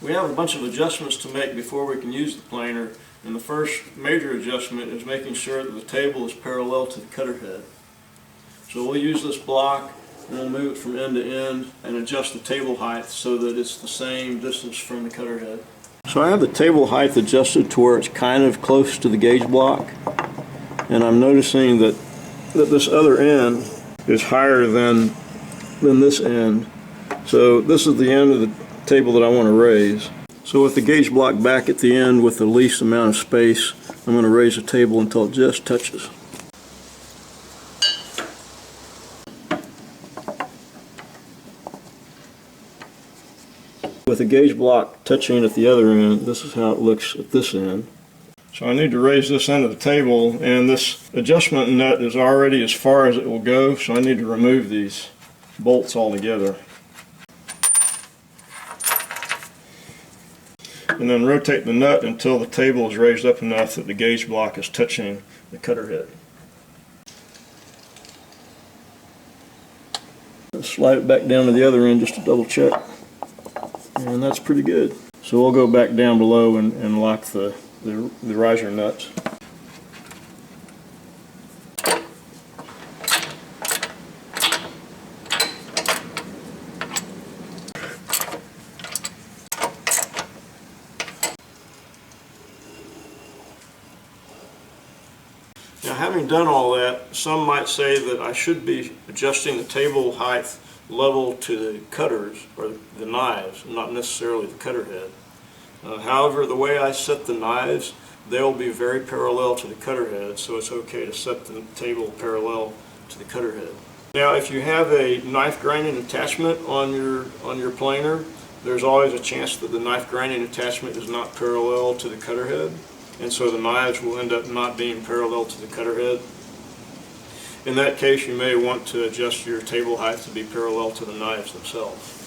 We have a bunch of adjustments to make before we can use the planer, and the first major adjustment is making sure that the table is parallel to the cutter head. So we'll use this block and we'll move it from end to end and adjust the table height so that it's the same distance from the cutter head. So I have the table height adjusted to where it's kind of close to the gauge block, and I'm noticing that this other end is higher than this end. So this is the end of the table that I want to raise. So with the gauge block back at the end with the least amount of space, I'm going to raise the table until it just touches. With the gauge block touching at the other end, this is how it looks at this end. So I need to raise this end of the table, and this adjustment nut is already as far as it will go, so I need to remove these bolts altogether. And then rotate the nut until the table is raised up enough that the gauge block is touching the cutter head. Slide it back down to the other end just to double check. And that's pretty good. So we'll go back down below and lock the riser nuts. Now, having done all that, some might say that I should be adjusting the table height level to the cutters or the knives, not necessarily the cutter head. However, the way I set the knives, they'll be very parallel to the cutter head, so it's okay to set the table parallel to the cutter head. Now, if you have a knife grinding attachment on your planer, there's always a chance that the knife grinding attachment is not parallel to the cutter head, and so the knives will end up not being parallel to the cutter head. In that case, you may want to adjust your table height to be parallel to the knives themselves.